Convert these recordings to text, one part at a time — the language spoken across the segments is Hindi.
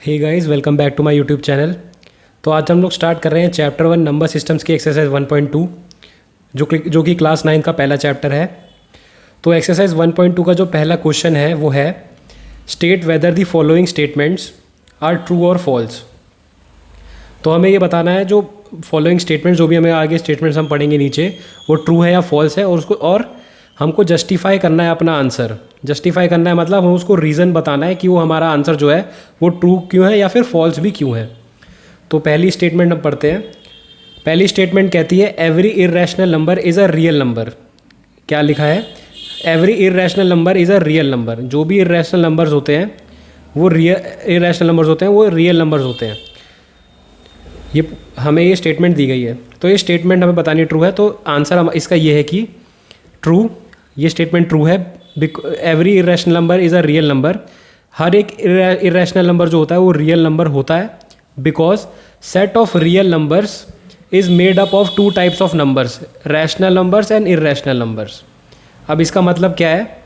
Hey guys, welcome back to my YouTube channel. तो आज हम लोग स्टार्ट कर रहे हैं चैप्टर 1 नंबर सिस्टम्स की एक्सरसाइज 1.2 जो कि क्लास 9 का पहला चैप्टर है। तो एक्सरसाइज 1.2 का जो पहला क्वेश्चन है वो है state whether the following statements are true और फॉल्स। तो हमें ये बताना है जो फॉलोइंग स्टेटमेंट्स, जो भी हमें आगे स्टेटमेंट्स हम पढ़ेंगे नीचे, वो ट्रू है या फॉल्स है, और हमको जस्टिफाई करना है अपना आंसर। जस्टिफाई करना है मतलब हमें उसको रीज़न बताना है कि वो हमारा आंसर जो है वो ट्रू क्यों है या फिर फॉल्स भी क्यों है। तो पहली स्टेटमेंट हम पढ़ते हैं। पहली स्टेटमेंट कहती है every irrational number is a real number. क्या लिखा है? Every irrational number is a real number. जो भी इर्रेशनल नंबर्स होते हैं वो इर्रेशनल नंबर्स होते हैं, वो रियल नंबर्स होते हैं। ये हमें ये स्टेटमेंट दी गई है, तो ये स्टेटमेंट हमें बतानी ट्रू है। तो आंसर इसका ये है कि ट्रू, ये स्टेटमेंट ट्रू है। Every irrational number is a real number. हर एक इर्रेशनल नंबर जो होता है वो रियल नंबर होता है, because set of real numbers is made up of two types of numbers, rational numbers and irrational numbers. अब इसका मतलब क्या है?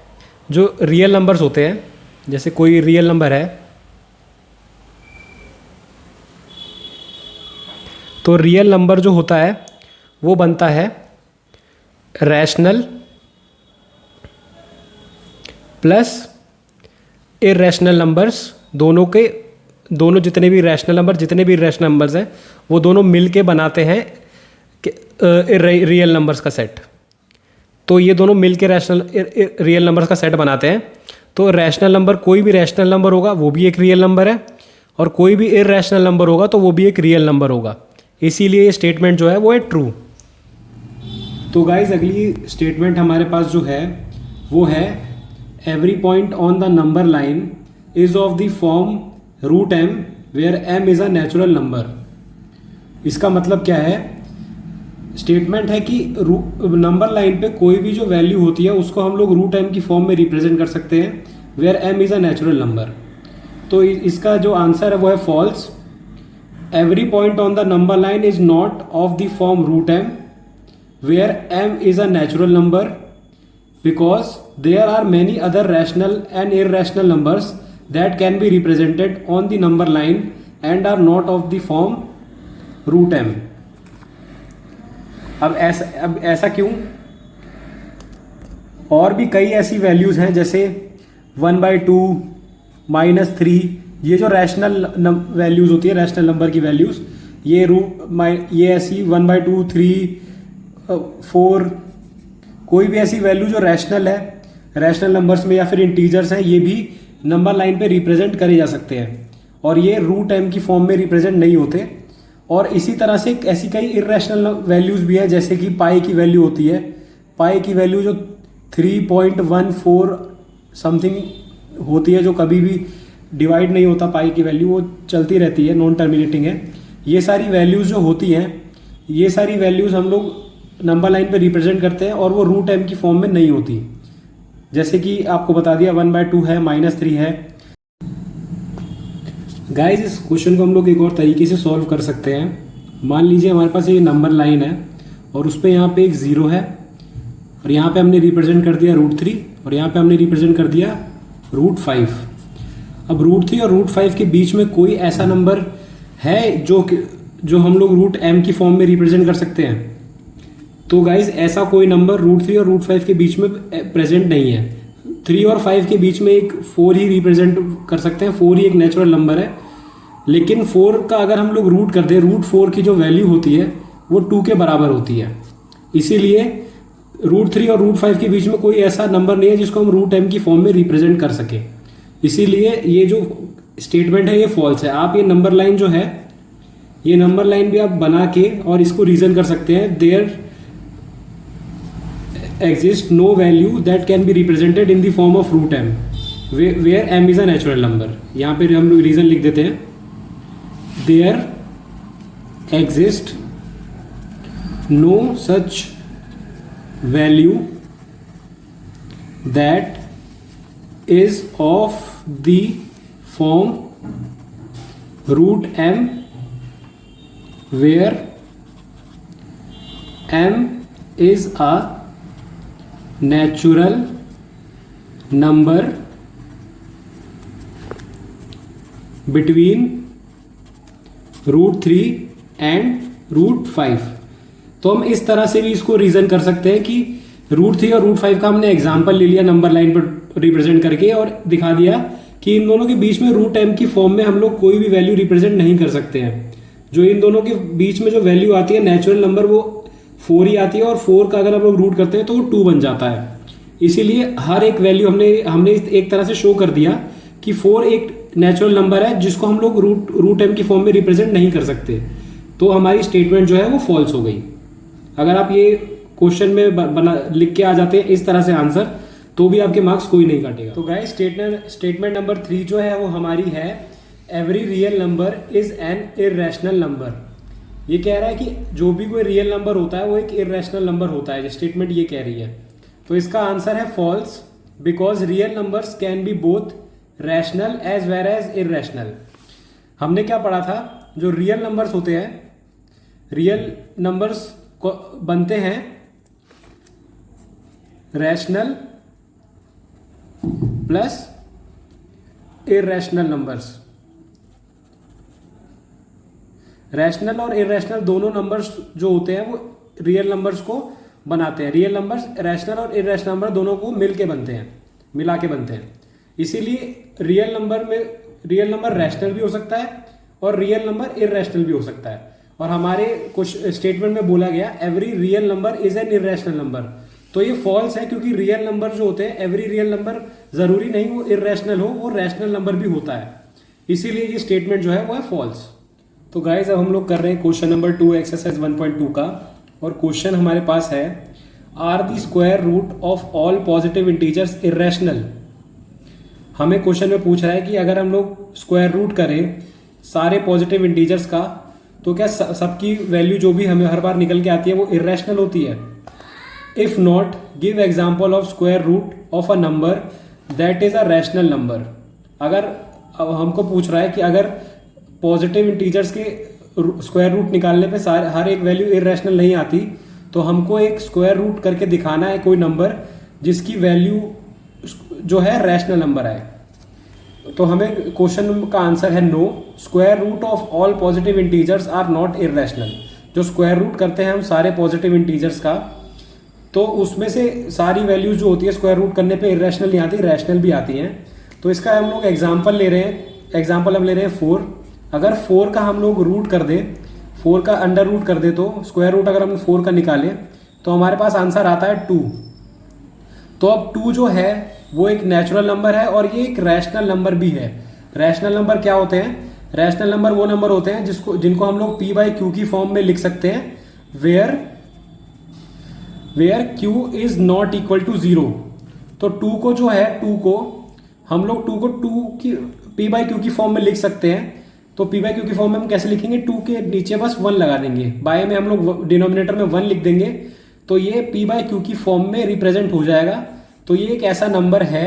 जो रियल नंबर्स होते हैं, जैसे कोई रियल नंबर है, तो रियल नंबर जो होता है वो बनता है रैशनल प्लस इर्रेशनल नंबर्स। दोनों जितने भी रैशनल नंबर, जितने भी इर्रेशनल नंबर्स हैं, वो दोनों मिल के बनाते हैं रियल नंबर्स का सेट। तो ये दोनों मिल के रियल नंबर्स का सेट बनाते हैं। तो रैशनल नंबर, कोई भी रैशनल नंबर होगा वो भी एक रियल नंबर है, और कोई भी इर्रेशनल नंबर होगा तो वो भी एक रियल नंबर होगा। इसीलिए ये स्टेटमेंट जो है वो है ट्रू। तो गाइज अगली स्टेटमेंट हमारे पास जो है वो है every point on the number line is of the form root M where M is a natural number. इसका मतलब क्या है? स्टेटमेंट है कि नंबर लाइन पे कोई भी जो वैल्यू होती है उसको हम लोग रूट एम की फॉर्म में रिप्रेजेंट कर सकते हैं, where M is a natural number. तो इसका जो आंसर है वो है false. Every point on the number line is not of the form root M where M is a natural number, because there are many other rational and irrational numbers that can be represented on the number line and are not of the form root m। अब ऐसा क्यों? और भी कई ऐसी वैल्यूज़ हैं, जैसे 1/2, -3। ये जो रैशनल वैल्यूज़ होती है, रैशनल नंबर की वैल्यूज़, ये ऐसी 1/2, 3, 4, कोई भी ऐसी वैल्यू जो रैशनल है, रैशनल नंबर्स में या फिर इंटीजर्स हैं, ये भी नंबर लाइन पे रिप्रेजेंट करे जा सकते हैं, और ये रूट एम की फॉर्म में रिप्रेजेंट नहीं होते। और इसी तरह से ऐसी कई इर्रेशनल वैल्यूज़ भी है, जैसे कि पाई की वैल्यू होती है। पाई की वैल्यू जो 3.14 समथिंग होती है, जो कभी भी डिवाइड नहीं होता, पाई की वैल्यू वो चलती रहती है, नॉन टर्मिनेटिंग है। ये सारी वैल्यूज़ जो होती हैं, ये सारी वैल्यूज़ हम लोग नंबर लाइन पे रिप्रेजेंट करते हैं, और वो रूट एम की फॉर्म में नहीं होती। जैसे कि आपको बता दिया 1/2 है, -3 है। गाइस इस क्वेश्चन को हम लोग एक और तरीके से सॉल्व कर सकते हैं। मान लीजिए हमारे पास ये नंबर लाइन है, और उस पर यहाँ पे एक 0 है, और यहाँ पे हमने रिप्रेजेंट कर दिया √3, और यहाँ पे हमने रिप्रेजेंट कर दिया √5। अब √3 और √5 के बीच में कोई ऐसा नंबर है जो हम लोग रूट एम की फॉर्म में रिप्रेजेंट कर सकते हैं? तो गाइज ऐसा कोई नंबर √3 और √5 के बीच में प्रेजेंट नहीं है। 3 और 5 के बीच में एक 4 ही रिप्रेजेंट कर सकते हैं। 4 ही एक नेचुरल नंबर है, लेकिन 4 का अगर हम लोग रूट कर दें, √4 की जो वैल्यू होती है वो 2 के बराबर होती है। इसीलिए √3 और √5 के बीच में कोई ऐसा नंबर नहीं है जिसको हम रूट एम की फॉर्म में रिप्रेजेंट कर सके। इसीलिए ये जो स्टेटमेंट है ये फॉल्स है। आप ये नंबर लाइन जो है, ये नंबर लाइन भी आप बना के और इसको रीजन कर सकते हैं। There exist no value that can be represented in the form of root m where m is a natural number। यहाँ पे हम लोग रीजन लिख देते हैं, there exist no such value that is of the form root m where m is a natural number between √3 and √5। तो हम इस तरह से भी इसको रीजन कर सकते हैं कि √3 और √5 का हमने एग्जाम्पल ले लिया नंबर लाइन पर रिप्रेजेंट करके और दिखा दिया कि इन दोनों के बीच में √m की फॉर्म में हम लोग कोई भी वैल्यू रिप्रेजेंट नहीं कर सकते हैं। जो इन दोनों के बीच में जो वैल्यू आती है नेचुरल नंबर वो 4 ही आती है, और 4 का अगर हम लोग रूट करते हैं तो वो 2 बन जाता है। इसीलिए हर एक वैल्यू हमने एक तरह से शो कर दिया कि 4 एक नेचुरल नंबर है जिसको हम लोग √m की फॉर्म में रिप्रेजेंट नहीं कर सकते। तो हमारी स्टेटमेंट जो है वो फॉल्स हो गई। अगर आप ये क्वेश्चन में लिख के आ जाते हैं इस तरह से आंसर, तो भी आपके मार्क्स कोई नहीं काटेगा। तो गाइस स्टेटमेंट नंबर 3 जो है वो हमारी है every real number is an irrational number. ये कह रहा है कि जो भी कोई रियल नंबर होता है वो एक इर्रेशनल नंबर होता है। स्टेटमेंट ये कह रही है। तो इसका आंसर है false, because real numbers can be both rational as well as irrational. हमने क्या पढ़ा था, जो रियल नंबर्स होते हैं, रियल नंबर्स बनते हैं rational plus irrational numbers. Rational और इर्रेशनल दोनों नंबर्स जो होते हैं वो रियल नंबर्स को बनाते हैं। रियल नंबर्स रैशनल और इर्रेशनल नंबर दोनों को मिला के बनते हैं। इसीलिए रियल नंबर रैशनल भी हो सकता है और रियल नंबर इर्रेशनल भी हो सकता है। और हमारे कुछ स्टेटमेंट में बोला गया every real number is an irrational number. तो ये फॉल्स है, क्योंकि रियल नंबर जो होते हैं, एवरी रियल नंबर जरूरी नहीं वो इर्रेशनल हो, वो रैशनल नंबर भी होता है। इसीलिए ये स्टेटमेंट जो है वो है फॉल्स। तो गाइज अब हम लोग कर रहे हैं क्वेश्चन नंबर 2 एक्सरसाइज 1.2 का। और क्वेश्चन हमारे पास है are the square root of all positive integers irrational. हमें क्वेश्चन में पूछ रहा है कि अगर हम लोग स्क्वायर रूट करें सारे पॉजिटिव इंटीजर्स का, तो क्या सबकी वैल्यू जो भी हमें हर बार निकल के आती है वो इर्रेशनल होती है। If not give example of square root of a number that is a rational number. अगर अब हमको पूछ रहा है कि अगर पॉजिटिव इंटीजर्स के स्क्वायर रूट निकालने पे हर एक वैल्यू इर्रेशनल नहीं आती, तो हमको एक स्क्वायर रूट करके दिखाना है कोई नंबर जिसकी वैल्यू जो है रैशनल नंबर है। तो हमें क्वेश्चन का आंसर है no, square root of all positive integers are not irrational. जो स्क्वायर रूट करते हैं हम सारे पॉजिटिव इंटीजर्स का, तो उसमें से सारी वैल्यूज जो होती है स्क्वायर रूट करने पे इर्रेशनल नहीं आती, रैशनल भी आती हैं। तो इसका हम लोग एग्जाम्पल ले रहे हैं 4। अगर 4 का हम लोग रूट कर दें, 4 का अंडर रूट कर दे, तो स्क्वायर रूट अगर हम 4 का निकालें तो हमारे पास आंसर आता है 2। तो अब 2 जो है वो एक नेचुरल नंबर है और ये एक रैशनल नंबर भी है। रैशनल नंबर क्या होते हैं? रैशनल नंबर वो नंबर होते हैं जिनको हम लोग p/q की फॉर्म में लिख सकते हैं, where q is not equal to 0। तो 2 को जो है 2 को हम लोग 2 की p/q की फॉर्म में लिख सकते हैं। तो p/q की फॉर्म में हम कैसे लिखेंगे? 2 के नीचे बस 1 लगा देंगे, बाय में हम लोग डिनोमिनेटर में 1 लिख देंगे, तो ये p/q की फॉर्म में रिप्रेजेंट हो जाएगा। तो ये एक ऐसा नंबर है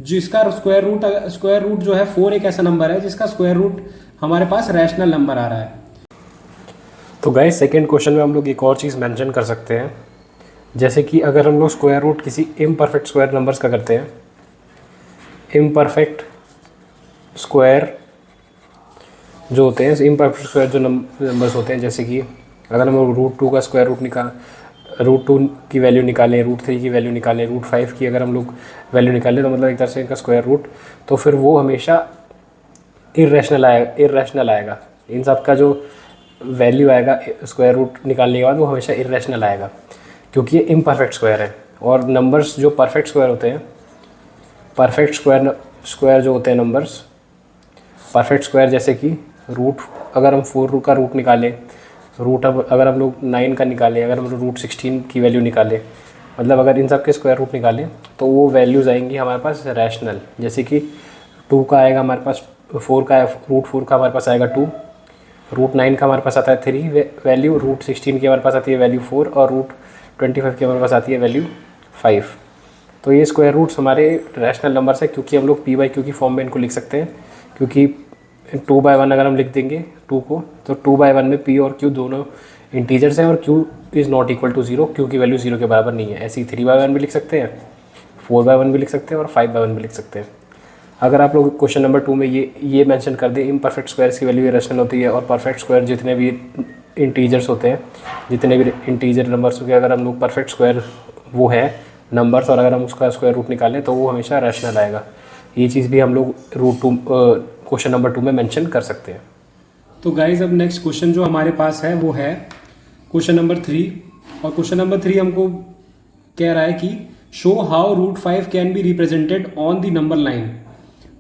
जिसका स्क्वायर रूट जो है 4 एक ऐसा नंबर है जिसका स्क्वायर रूट हमारे पास रैशनल नंबर आ रहा है। तो गाइस सेकंड क्वेश्चन में हम लोग एक और चीज़ मेंशन कर सकते हैं, जैसे कि अगर हम लोग स्क्वायर रूट किसी इम्परफेक्ट स्क्वायर नंबर्स का करते हैं, इम्परफेक्ट स्क्वायर जो होते हैं, इम्परफेक्ट स्क्वायर जो नंबर्स होते हैं, जैसे कि अगर हम लोग √2 का स्क्वायर √2 की वैल्यू निकालें, √3 की वैल्यू निकालें, √5 की अगर हम लोग वैल्यू निकालें, तो मतलब एक तरह से इनका स्क्वायर रूट, तो फिर वो हमेशा इर्रेशनल आएगा। इन सब का जो वैल्यू आएगा स्क्वायर रूट निकालने के बाद वो हमेशा इर्रेशनल आएगा, क्योंकि ये इम्परफेक्ट स्क्वायर है। और नंबर्स जो परफेक्ट स्क्वायर होते हैं, परफेक्ट स्क्वायर जो होते हैं नंबर्स, परफेक्ट स्क्वायर जैसे कि रूट, अगर हम 4 का रूट निकालें, रूट अगर हम लोग 9 का निकालें, अगर हम लोग √16 की वैल्यू निकालें, मतलब अगर इन सब के स्क्वायर रूट निकालें तो वो वैल्यूज़ आएंगी हमारे पास रैशनल। जैसे कि 2 का आएगा हमारे पास, 4 का √4 का हमारे पास आएगा 2, √9 का हमारे पास आता है 3 वैल्यू, √16 की हमारे पास आती है वैल्यू 4 और √25 की हमारे पास आती है वैल्यू 5। तो ये स्क्वायर रूट्स हमारे रैशनल नंबर्स है, क्योंकि हम लोग p/q की फॉर्म में इनको लिख सकते हैं, क्योंकि 2/1 अगर हम लिख देंगे 2 को, तो 2/1 में p और q दोनों इंटीजर्स हैं और q is not equal to 0, q की वैल्यू 0 के बराबर नहीं है। ऐसे ही 3/1 भी लिख सकते हैं, 4/1 भी लिख सकते हैं और 5/1 भी लिख सकते हैं। अगर आप लोग क्वेश्चन नंबर 2 में ये मेंशन कर दें इम्परफेक्ट स्क्वायर्स की वैल्यू इरेशनल होती है और परफेक्ट स्क्वायर जितने भी इंटीजर्स होते हैं, जितने भी इंटीजर नंबर्स के अगर हम लोग परफेक्ट स्क्वायर वो है नंबर्स और अगर हम उसका स्क्वायर रूट निकालें तो वो हमेशा रैशनल आएगा। ये चीज़ भी हम लोग क्वेश्चन नंबर 2 में मेंशन कर सकते हैं। तो गाइज अब नेक्स्ट क्वेश्चन जो हमारे पास है वो है क्वेश्चन नंबर 3। और क्वेश्चन नंबर 3 हमको कह रहा है कि show how √5 can be represented on the number line.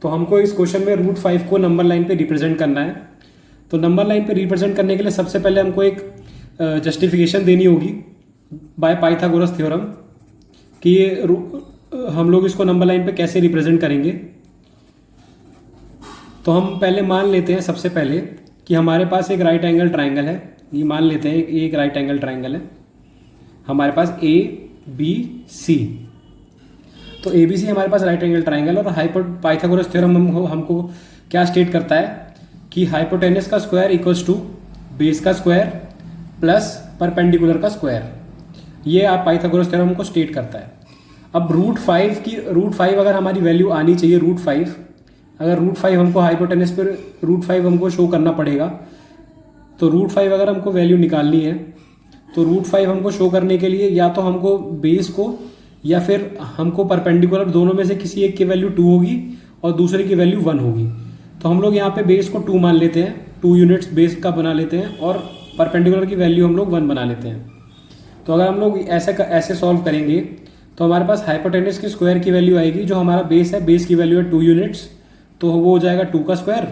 तो हमको इस क्वेश्चन में √5 को नंबर लाइन पे रिप्रेजेंट करना है। तो नंबर लाइन पे रिप्रेजेंट करने के लिए सबसे पहले हमको एक जस्टिफिकेशन देनी होगी बाय पाइथागोरस थ्योरम कि ये हम लोग इसको नंबर लाइन पे कैसे रिप्रेजेंट करेंगे। तो हम पहले मान लेते हैं सबसे पहले कि हमारे पास एक राइट एंगल ट्राइंगल है। ये मान लेते हैं एक राइट एंगल ट्राइंगल है हमारे पास ABC। तो ABC हमारे पास राइट एंगल ट्राइंगल और पाइथागोरस थ्योरम हमको क्या स्टेट करता है कि हाइपोटेनस का स्क्वायर इक्वल्स टू बेस का स्क्वायर प्लस परपेंडिकुलर का स्क्वायर। ये आप पाइथागोरस थ्योरम हमको स्टेट करता है। अब √5 अगर हमारी वैल्यू आनी चाहिए √5, अगर √5 हमको हाइपोटेनस पर √5 हमको शो करना पड़ेगा। तो √5 अगर हमको वैल्यू निकालनी है तो √5 हमको शो करने के लिए या तो हमको बेस को या फिर हमको परपेंडिकुलर दोनों में से किसी एक की वैल्यू 2 होगी और दूसरे की वैल्यू 1 होगी। तो हम लोग यहाँ पे बेस को 2 मान लेते हैं, 2 यूनिट्स बेस का बना लेते हैं और परपेंडिकुलर की वैल्यू हम लोग 1 बना लेते हैं। तो अगर हम लोग ऐसे सॉल्व करेंगे तो हमारे पास हाइपोटेनस के स्क्वायर की वैल्यू आएगी, जो हमारा बेस है, बेस की वैल्यू है 2 यूनिट्स, तो वो हो जाएगा 2 का स्क्वायर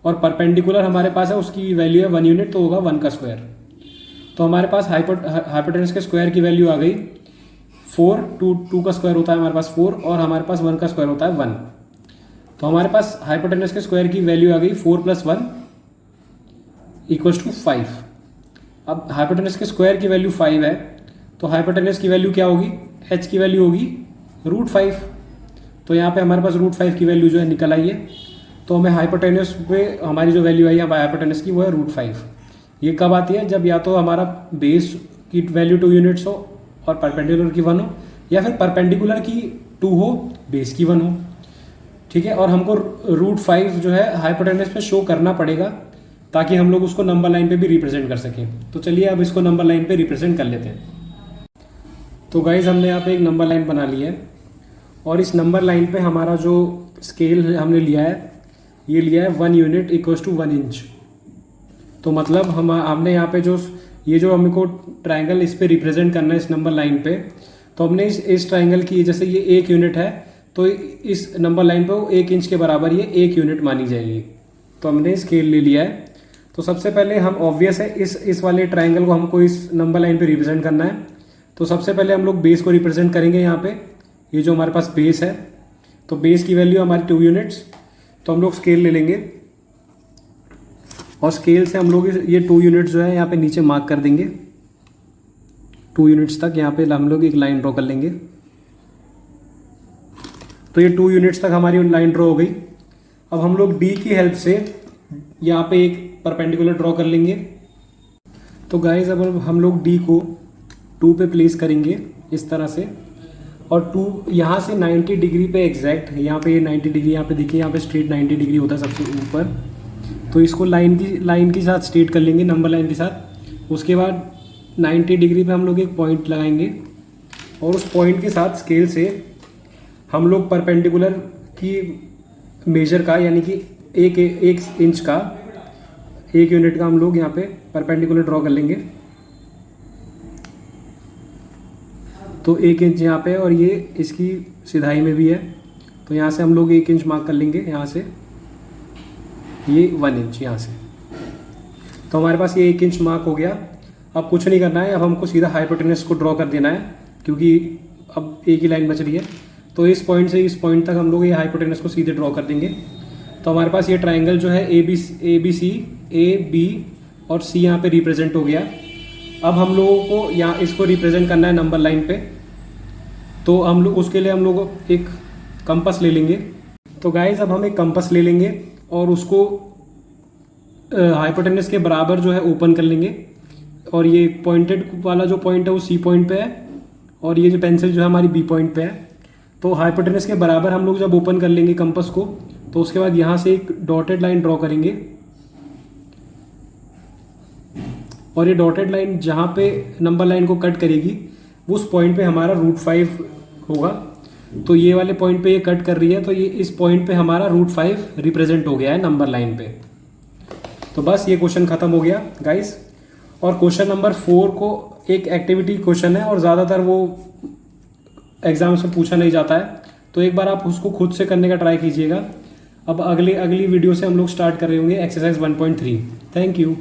और परपेंडिकुलर हमारे पास है उसकी वैल्यू है 1 यूनिट, तो होगा 1 का स्क्वायर। तो हमारे पास हाइपोटेनस के स्क्वायर की वैल्यू आ गई 4, 2 का स्क्वायर होता है हमारे पास 4 और हमारे पास 1 का स्क्वायर होता है 1। तो हमारे पास हाइपोटेनस के स्क्वायर की वैल्यू आ गई 4 + 1 = 5। अब हाइपोटेनस के स्क्वायर की वैल्यू 5 है तो हाइपोटेनस की वैल्यू क्या होगी, h की वैल्यू होगी √5। तो यहाँ पे हमारे पास √5 की वैल्यू जो है निकल आई है। तो हमें हाइपोटेनस पे हमारी जो वैल्यू आई है हाइपोटेनस की वो है √5। ये कब आती है, जब या तो हमारा बेस की वैल्यू 2 यूनिट्स हो और परपेंडिकुलर की 1 हो, या फिर परपेंडिकुलर की 2 हो बेस की 1 हो। ठीक है, और हमको √5 जो है हाइपोटेनस पे शो करना पड़ेगा ताकि हम लोग उसको नंबर लाइन पे भी रिप्रेजेंट कर सकें। तो चलिए अब इसको नंबर लाइन पे रिप्रेजेंट कर लेते हैं। तो गाइज हमने यहाँ पे एक नंबर लाइन बना ली है और इस नंबर लाइन पे हमारा जो स्केल हमने लिया है ये लिया है 1 यूनिट = 1 इंच। तो मतलब हमने यहाँ पे जो हमको ट्राइंगल इस पे रिप्रेजेंट करना है इस नंबर लाइन पे, तो हमने इस ट्राइंगल की जैसे ये 1 यूनिट है तो इस नंबर लाइन पे 1 इंच के बराबर ये 1 यूनिट मानी जाएगी। तो हमने स्केल ले लिया है। तो सबसे पहले हम ऑब्वियस है इस वाले ट्राइंगल को हमको इस नंबर लाइन पे रिप्रेजेंट करना है। तो सबसे पहले हम लोग बेस को रिप्रेजेंट करेंगे। यहाँ पे ये जो हमारे पास बेस है तो बेस की वैल्यू हमारी 2 यूनिट्स। तो हम लोग स्केल ले लेंगे और स्केल से हम लोग ये 2 यूनिट्स जो है यहाँ पे नीचे मार्क कर देंगे। 2 यूनिट्स तक यहाँ पे हम लोग एक लाइन ड्रॉ कर लेंगे। तो ये 2 यूनिट्स तक हमारी लाइन ड्रॉ हो गई। अब हम लोग डी की हेल्प से यहाँ पे एक परपेंडिकुलर ड्रॉ कर लेंगे। तो गाइज अब हम लोग डी को 2 पे प्लेस करेंगे इस तरह से, और 2 यहाँ से 90 डिग्री पे एग्जैक्ट, यहाँ पे 90 डिग्री, यहाँ पे देखिए यहाँ पे स्ट्रेट 90 डिग्री होता है सबसे ऊपर। तो इसको लाइन के साथ स्ट्रेट कर लेंगे, नंबर लाइन के साथ। उसके बाद 90 डिग्री पे हम लोग एक पॉइंट लगाएंगे और उस पॉइंट के साथ स्केल से हम लोग परपेंडिकुलर की मेजर का यानी कि 1 इंच का 1 यूनिट का हम लोग यहाँ पे परपेंडिकुलर ड्रॉ कर लेंगे। तो 1 इंच यहाँ पे और ये इसकी सिधाई में भी है, तो यहाँ से हम लोग 1 इंच मार्क कर लेंगे। यहाँ से ये 1 इंच यहाँ से, तो हमारे पास ये 1 इंच मार्क हो गया। अब कुछ नहीं करना है, अब हमको सीधा हाइपोटेनस को ड्रॉ कर देना है क्योंकि अब एक ही लाइन बच रही है। तो इस पॉइंट से इस पॉइंट तक हम लोग ये हाइपोटेनस को सीधे ड्रॉ कर देंगे। तो हमारे पास ये ट्राइंगल जो है ABC A B और C यहाँ पे रिप्रेजेंट हो गया। अब हम लोगों को यहाँ इसको रिप्रेजेंट करना है नंबर लाइन पे, तो हम लोग उसके लिए हम लोग एक कंपास ले लेंगे। तो गाइज अब हम एक कंपास ले लेंगे और उसको हाइपोटेनस के बराबर जो है ओपन कर लेंगे, और ये पॉइंटेड वाला जो पॉइंट है वो C पॉइंट पे है और ये जो पेंसिल जो है हमारी B पॉइंट पे है। तो हाइपोटेनस के बराबर हम लोग जब ओपन कर लेंगे कंपास को, तो उसके बाद यहाँ से एक डॉटेड लाइन ड्रॉ करेंगे, और ये डॉटेड लाइन जहाँ पे नंबर लाइन को कट करेगी उस पॉइंट पे हमारा √5 होगा। तो ये वाले पॉइंट पे ये कट कर रही है, तो ये इस पॉइंट पे हमारा √5 रिप्रेजेंट हो गया है नंबर लाइन पे। तो बस ये क्वेश्चन ख़त्म हो गया गाइस। और क्वेश्चन नंबर 4 को एक एक्टिविटी क्वेश्चन है और ज़्यादातर वो एग्जाम्स में पूछा नहीं जाता है, तो एक बार आप उसको खुद से करने का ट्राई कीजिएगा। अब अगली वीडियो से हम लोग स्टार्ट कर रहे होंगे एक्सरसाइज 1.3। Thank you.